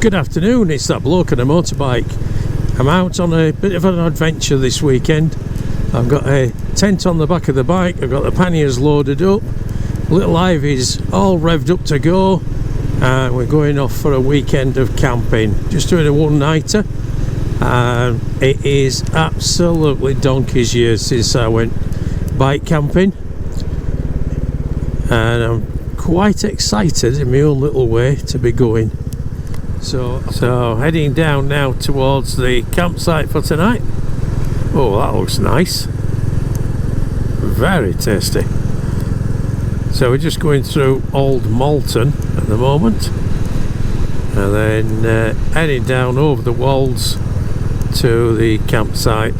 Good afternoon, it's that bloke on a motorbike. I'm out on a bit of an adventure this weekend. I've got a tent on the back of the bike, I've got the panniers loaded up, little Ivy's all revved up to go, and we're going off for a weekend of camping. Just doing a one-nighter, and it is absolutely donkey's years since I went bike camping, and I'm quite excited in my own little way to be going. So heading down now towards the campsite for tonight. Oh, that looks nice, very tasty. So we're just going through Old Malton at the moment, and then heading down over the wolds to the campsite,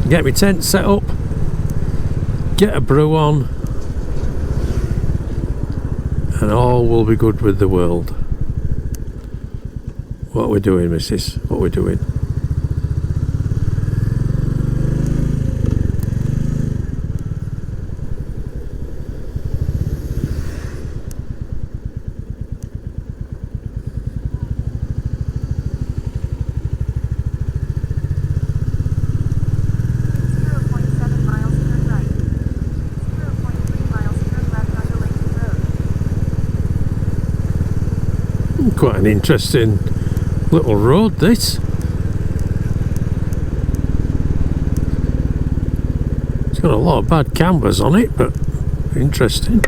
get my tent set up, get a brew on, and all will be good with the world. What we're doing, missus, what we're doing. Quite an interesting little road, this. It's got a lot of bad cambers on it, but interesting.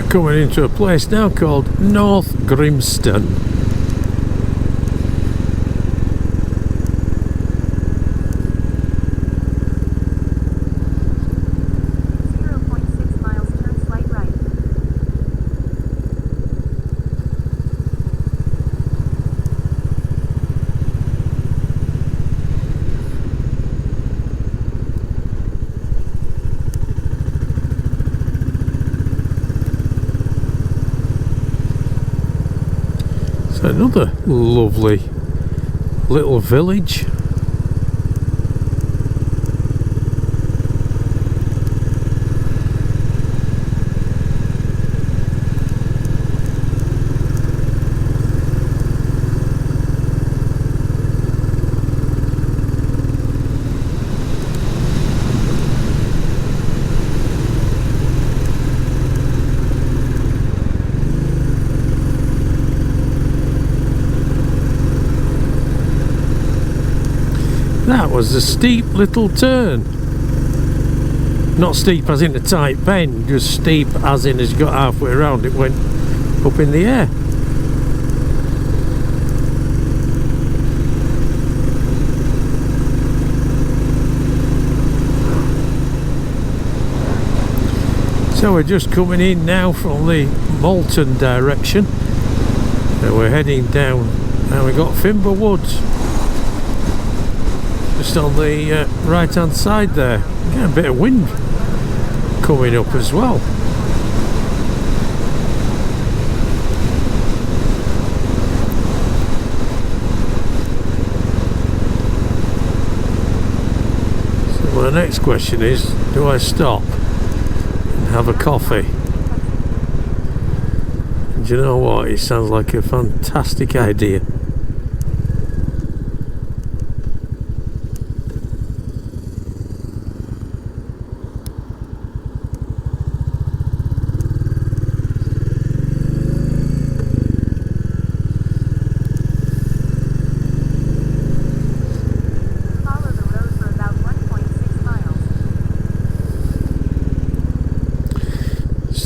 Coming into a place now called North Grimston. Another lovely little village. That was a steep little turn. Not steep as in a tight bend, just steep as in as you got halfway around it went up in the air. So we're just coming in now from the Malton direction, and we're heading down, and we've got Fimber Woods just on the right hand side there. Get a bit of wind coming up as well. So my next question is, do I stop and have a coffee? And do you know what, it sounds like a fantastic idea.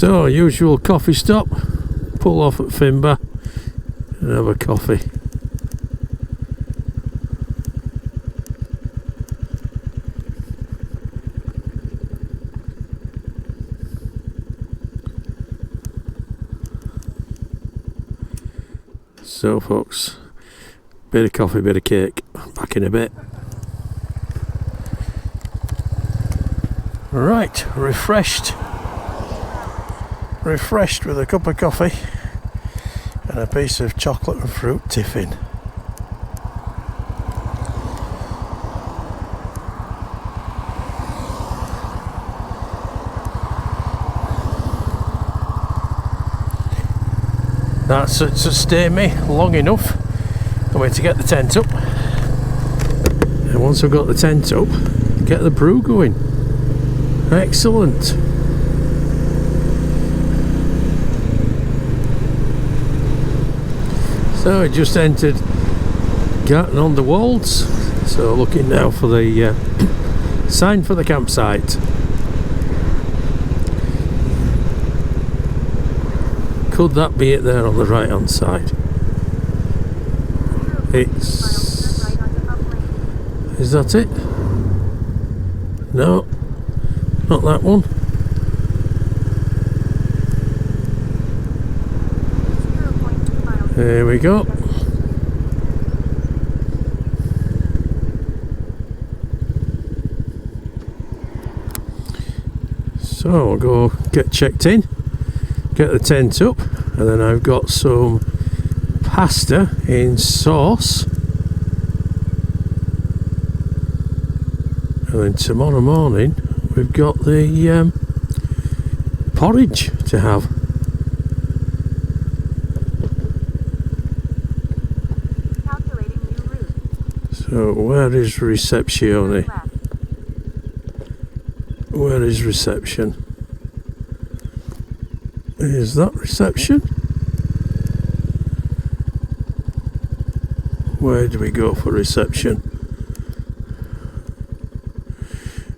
So, usual coffee stop, pull off at Finbar and have a coffee. So folks, bit of coffee, bit of cake, back in a bit. Right, refreshed with a cup of coffee and a piece of chocolate and fruit tiffin. That should sustain me long enough. I'm going to get the tent up, and once I've got the tent up, get the brew going. Excellent. So I just entered Garton on the Wolds, so looking now for the sign for the campsite. Could that be it there on the right hand side? Is that it? No, not that one. There we go. So I'll go get checked in, get the tent up, and then I've got some pasta in sauce, and then tomorrow morning we've got the porridge to have. Calculating new route. So where is reception? Where is reception? Is that reception? Where do we go for reception?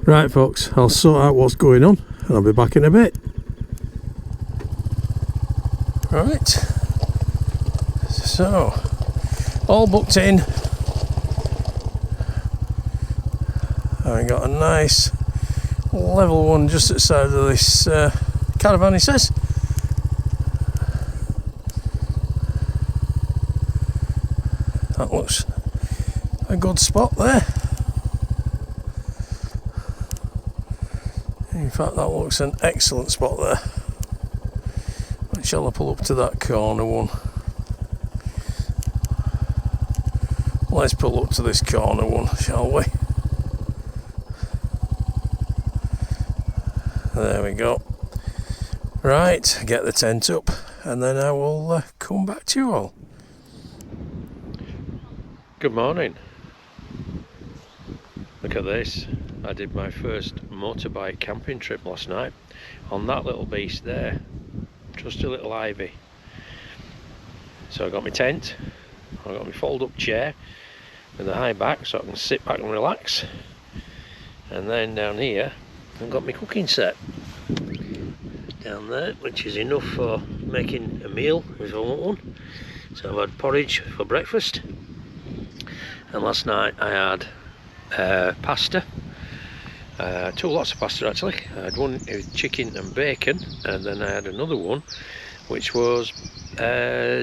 Right folks, I'll sort out what's going on and I'll be back in a bit. Right, so all booked in. I got a nice level one just outside of this caravan, he says. That looks a good spot there. In fact, that looks an excellent spot there. But shall I pull up to that corner one? Let's pull up to this corner one, shall we? There we go. Right, get the tent up and then I will come back to you all. Good morning. Look at this. I did my first motorbike camping trip last night on that little beast there. Just a little Ivy. So I got my tent, I got my fold up chair with a high back so I can sit back and relax. And then down here I've got my cooking set down there, which is enough for making a meal if I want one. So I've had porridge for breakfast, and last night I had pasta, 2 lots of pasta actually. I had one with chicken and bacon, and then I had another one which was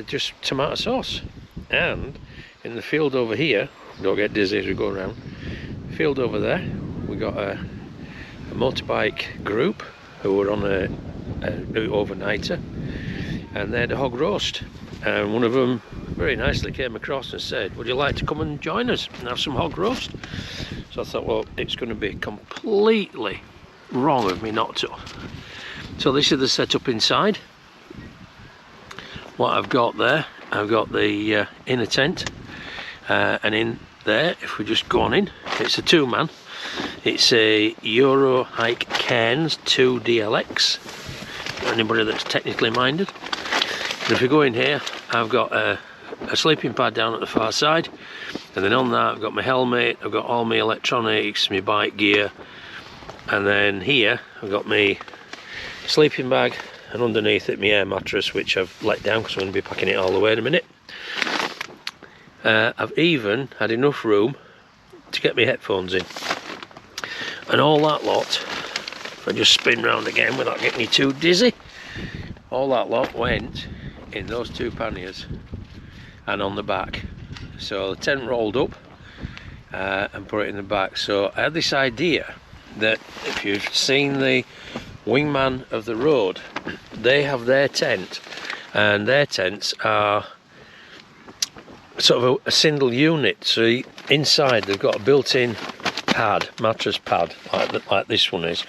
just tomato sauce. And in the field over here, don't get dizzy as we go around, field over there we got a motorbike group who were on a overnighter, and they had a hog roast, and one of them very nicely came across and said, would you like to come and join us and have some hog roast? So I thought, well, it's going to be completely wrong of me not to. So this is the setup inside. What I've got there, I've got the inner tent, and in there, if we just go on in, it's a 2-man. It's a Euro Hike Cairns 2 DLX, for anybody that's technically minded. And if we go in here, I've got a sleeping pad down at the far side, and then on that I've got my helmet, I've got all my electronics, my bike gear, and then here I've got my sleeping bag and underneath it my air mattress, which I've let down because I'm going to be packing it all away in a minute. I've even had enough room to get my headphones in, and all that lot, if I just spin round again without getting you too dizzy, all that lot went in those two panniers and on the back. So the tent rolled up and put it in the back. So I had this idea that if you've seen the Wingman of the Road, they have their tent, and their tents are sort of a single unit. So inside they've got a built-in pad, mattress pad, like this one is,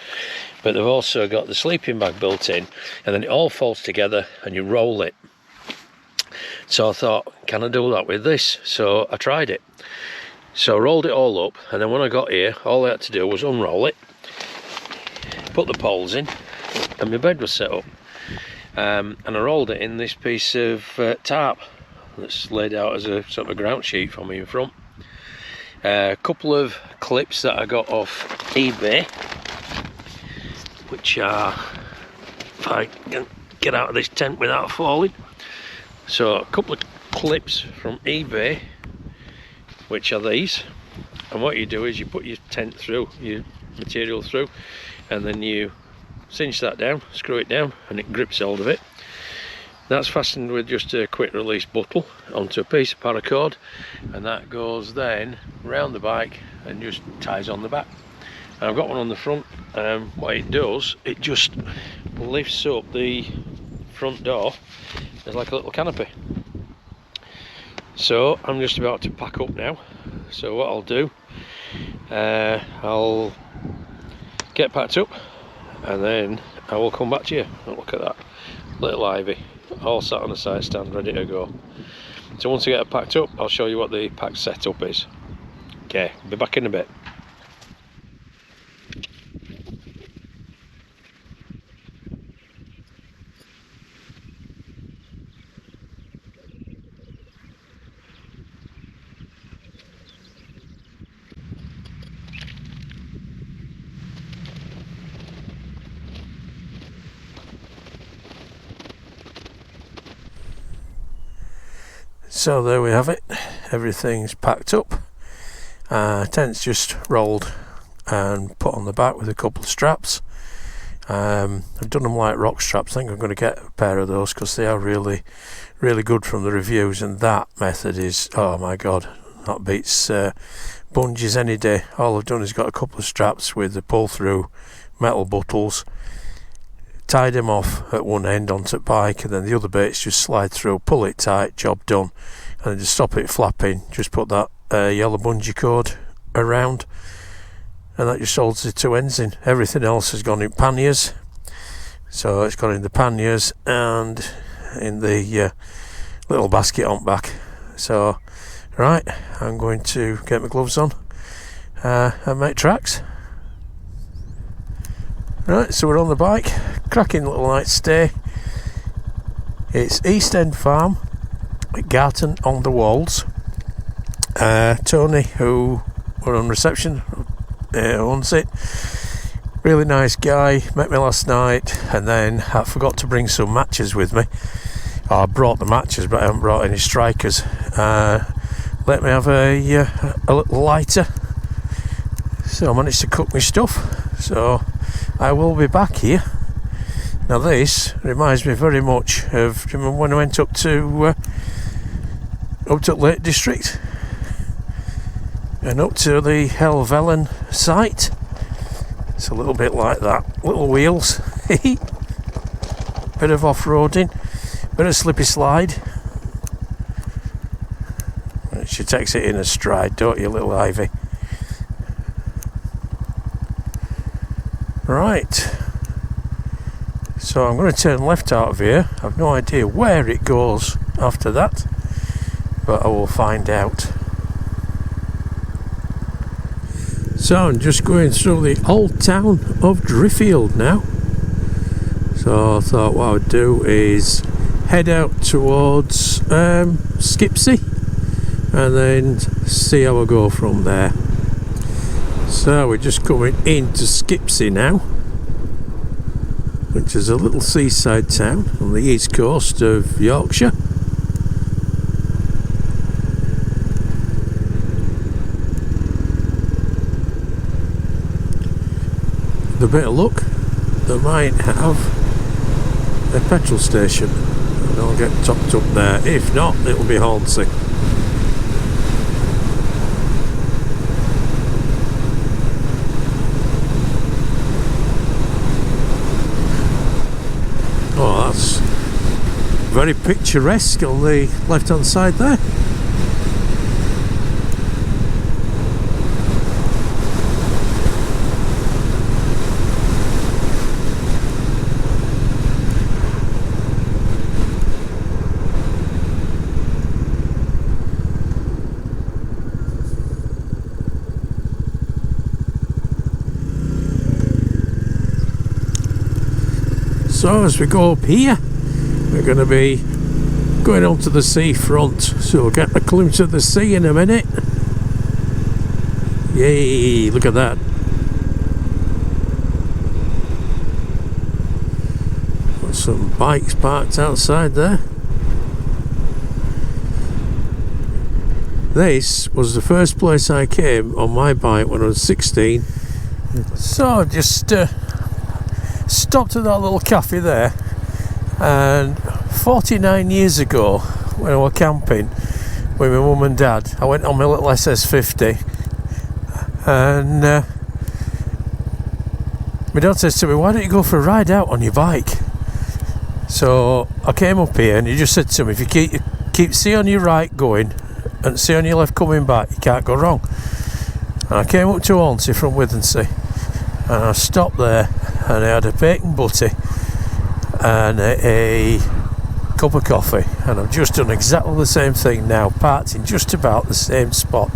but they've also got the sleeping bag built in, and then it all folds together and you roll it. So I thought, can I do that with this? So I tried it. So I rolled it all up, and then when I got here, all I had to do was unroll it, put the poles in, and my bed was set up. And I rolled it in this piece of tarp that's laid out as a sort of a ground sheet for me in front. A couple of clips that I got off eBay, which are, if I can get out of this tent without falling. So a couple of clips from eBay, which are these, and what you do is you put your tent through, your material through, and then you cinch that down, screw it down, and it grips hold of it. That's fastened with just a quick release buckle onto a piece of paracord, and that goes then round the bike and just ties on the back. And I've got one on the front. What it does, it just lifts up the front door as like a little canopy. So I'm just about to pack up now. So what I'll do, I'll get packed up, and then I will come back to you. Look at that, little Ivy, all sat on the side stand ready to go. So once I get it packed up, I'll show you what the pack setup is. Okay, be back in a bit. So there we have it, everything's packed up. Tent's just rolled and put on the back with a couple of straps. I've done them like rock straps. I think I'm going to get a pair of those because they are really good from the reviews, and that method is, oh my god, that beats bungees any day. All I've done is got a couple of straps with the pull through metal buttons, tied them off at one end onto the bike, and then the other bits just slide through, pull it tight, job done. And then to stop it flapping, just put that yellow bungee cord around, and that just holds the two ends in. Everything else has gone in panniers, so it's gone in the panniers and in the little basket on back. So right, I'm going to get my gloves on and make tracks. Right, so we're on the bike, cracking little night stay. It's East End Farm at Garton on the Wolds. Tony, who were on reception, owns it. Really nice guy, met me last night, and then I forgot to bring some matches with me. I brought the matches, but I haven't brought any strikers. Let me have a little lighter. So I managed to cook my stuff. So I will be back here. Now this reminds me very much of, do you remember when I went up to Lake District and up to the Helvellyn site? It's a little bit like that. Little wheels, bit of off-roading, bit of slippy slide. She takes it in a stride, don't you, little Ivy? Right, so I'm going to turn left out of here. I've no idea where it goes after that, but I will find out. So I'm just going through the old town of Driffield now. So I thought what I would do is head out towards Skipsea and then see how I go from there. So we're just coming into Skipsea now. which is a little seaside town on the east coast of Yorkshire. With a bit of luck, they might have a petrol station and I'll get topped up there. If not, it'll be Hornsey. Oh, that's very picturesque on the left hand side there. So as we go up here, we're going to be going onto the seafront, so we'll get a glimpse of the sea in a minute. Yay, look at that. Got some bikes parked outside there. This was the first place I came on my bike when I was 16. So just stopped at that little cafe there, and 49 years ago when I was camping with my mum and dad, I went on my little SS50 and my dad says to me, why don't you go for a ride out on your bike? So I came up here and he just said to me, if you keep C on your right going and C on your left coming back, you can't go wrong. And I came up to Hornsey from Withensea and I stopped there and I had a bacon butty and a cup of coffee, and I've just done exactly the same thing now, parked in just about the same spot,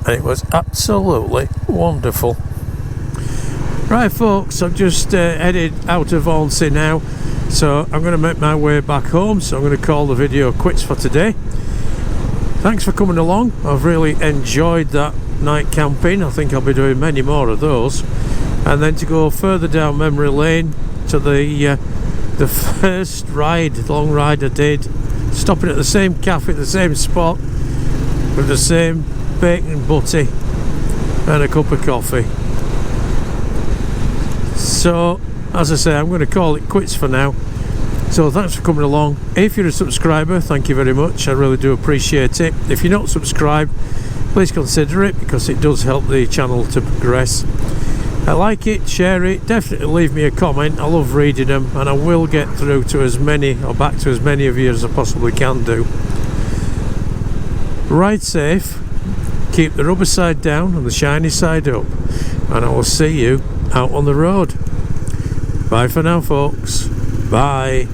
and it was absolutely wonderful. Right folks, I've just headed out of Hornsey now, so I'm going to make my way back home, so I'm going to call the video quits for today. Thanks for coming along. I've really enjoyed that night camping. I think I'll be doing many more of those. And then to go further down memory lane to the first long ride I did, stopping at the same cafe, the same spot, with the same bacon butty and a cup of coffee. So as I say, I'm going to call it quits for now. So thanks for coming along. If you're a subscriber, thank you very much, I really do appreciate it. If you're not subscribed, please consider it, because it does help the channel to progress. I like it, share it, definitely leave me a comment. I love reading them, and I will get through to as many, or back to as many of you as I possibly can do. Ride safe, keep the rubber side down and the shiny side up, and I will see you out on the road. Bye for now folks, bye.